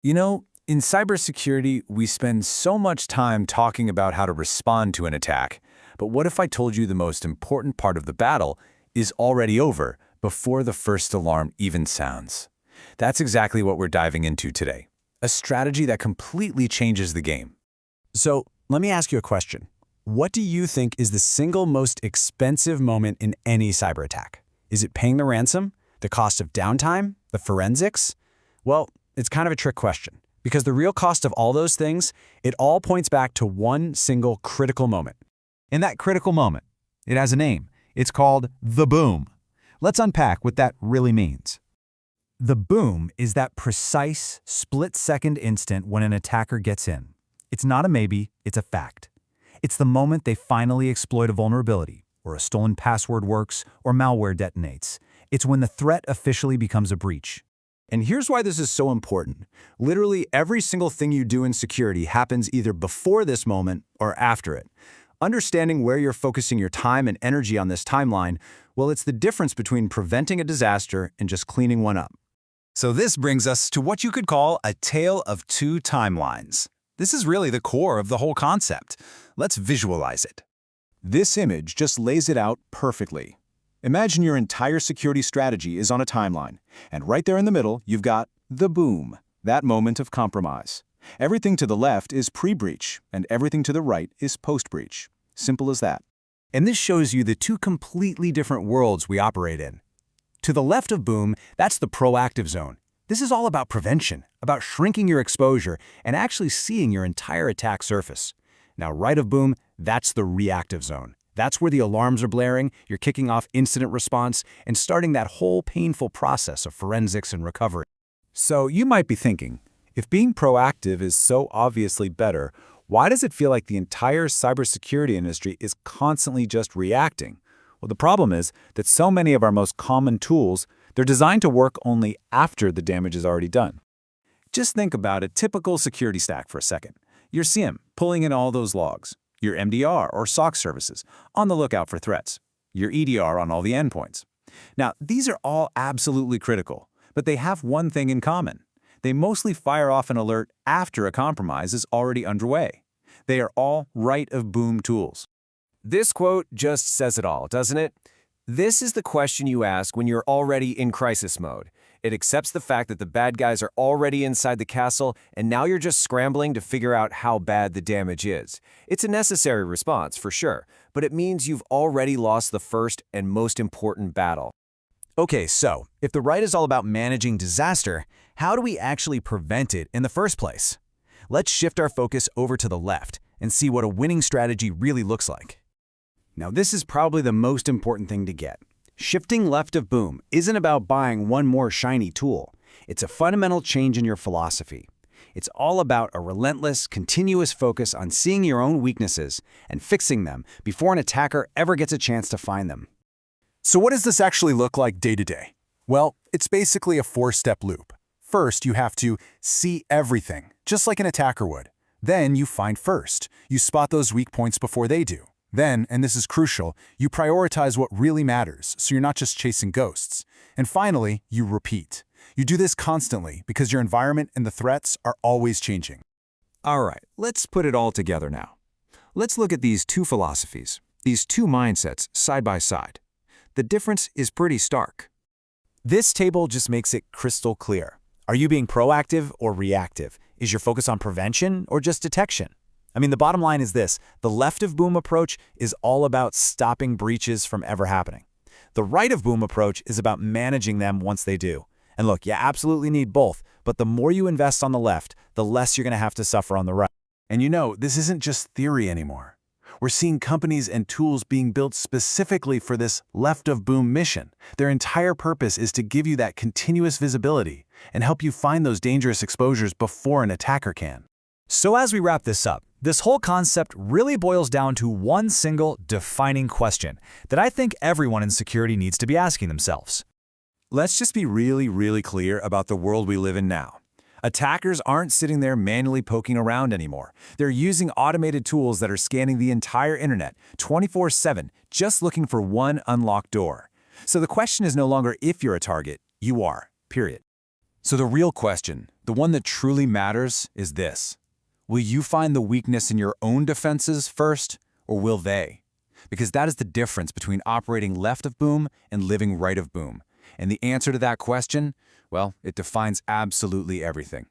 In cybersecurity, we spend so much time talking about how to respond to an attack. But what if I told you the most important part of the battle is already over before the first alarm even sounds? That's exactly what we're diving into today. A strategy that completely changes the game. So let me ask you a question. What do you think is the single most expensive moment in any cyber attack? Is it paying the ransom, the cost of downtime, the forensics? Well, it's kind of a trick question, because the real cost of all those things, it all points back to one single critical moment. In that critical moment, it has a name. It's called the boom. Let's unpack what that really means. The boom is that precise, split-second instant when an attacker gets in. It's not a maybe, it's a fact. It's the moment they finally exploit a vulnerability, or a stolen password works, or malware detonates. It's when the threat officially becomes a breach. And here's why this is so important. Literally every single thing you do in security happens either before this moment or after it. Understanding where you're focusing your time and energy on this timeline, well, it's the difference between preventing a disaster and just cleaning one up. So this brings us to what you could call a tale of two timelines. This is really the core of the whole concept. Let's visualize it. This image just lays it out perfectly. Imagine your entire security strategy is on a timeline, and right there in the middle, you've got the boom, that moment of compromise. Everything to the left is pre-breach, and everything to the right is post-breach. Simple as that. And this shows you the two completely different worlds we operate in. To the left of boom, that's the proactive zone. This is all about prevention, about shrinking your exposure and actually seeing your entire attack surface. Now, right of boom, that's the reactive zone. That's where the alarms are blaring, you're kicking off incident response, and starting that whole painful process of forensics and recovery. So you might be thinking, if being proactive is so obviously better, why does it feel like the entire cybersecurity industry is constantly just reacting? Well, the problem is that so many of our most common tools, they're designed to work only after the damage is already done. Just think about a typical security stack for a second. Your SIEM pulling in all those logs, your MDR or SOC services on the lookout for threats, your EDR on all the endpoints. Now, these are all absolutely critical, but they have one thing in common. They mostly fire off an alert after a compromise is already underway. They are all right of boom tools. This quote just says it all, doesn't it? This is the question you ask when you're already in crisis mode. It accepts the fact that the bad guys are already inside the castle, and now you're just scrambling to figure out how bad the damage is. It's a necessary response, for sure, but it means you've already lost the first and most important battle. Okay, so if the right is all about managing disaster, how do we actually prevent it in the first place? Let's shift our focus over to the left and see what a winning strategy really looks like. Now, this is probably the most important thing to get. Shifting left of boom isn't about buying one more shiny tool. It's a fundamental change in your philosophy. It's all about a relentless, continuous focus on seeing your own weaknesses and fixing them before an attacker ever gets a chance to find them. So what does this actually look like day to day? Well, it's basically a four-step loop. First, you have to see everything, just like an attacker would. Then you find first. You spot those weak points before they do. Then, and this is crucial, you prioritize what really matters, so you're not just chasing ghosts. And finally, you repeat. You do this constantly because your environment and the threats are always changing. All right, let's put it all together now. Let's look at these two philosophies, these two mindsets side by side. The difference is pretty stark. This table just makes it crystal clear. Are you being proactive or reactive? Is your focus on prevention or just detection? I mean, the bottom line is this. The left of boom approach is all about stopping breaches from ever happening. The right of boom approach is about managing them once they do. And look, you absolutely need both, but the more you invest on the left, the less you're going to have to suffer on the right. And this isn't just theory anymore. We're seeing companies and tools being built specifically for this left of boom mission. Their entire purpose is to give you that continuous visibility and help you find those dangerous exposures before an attacker can. So as we wrap this up, this whole concept really boils down to one single defining question that I think everyone in security needs to be asking themselves. Let's just be really clear about the world we live in now. Attackers aren't sitting there manually poking around anymore. They're using automated tools that are scanning the entire internet 24/7, just looking for one unlocked door. So the question is no longer if you're a target, you are, period. So the real question, the one that truly matters, is this. Will you find the weakness in your own defenses first, or will they? Because that is the difference between operating left of boom and living right of boom. And the answer to that question, well, it defines absolutely everything.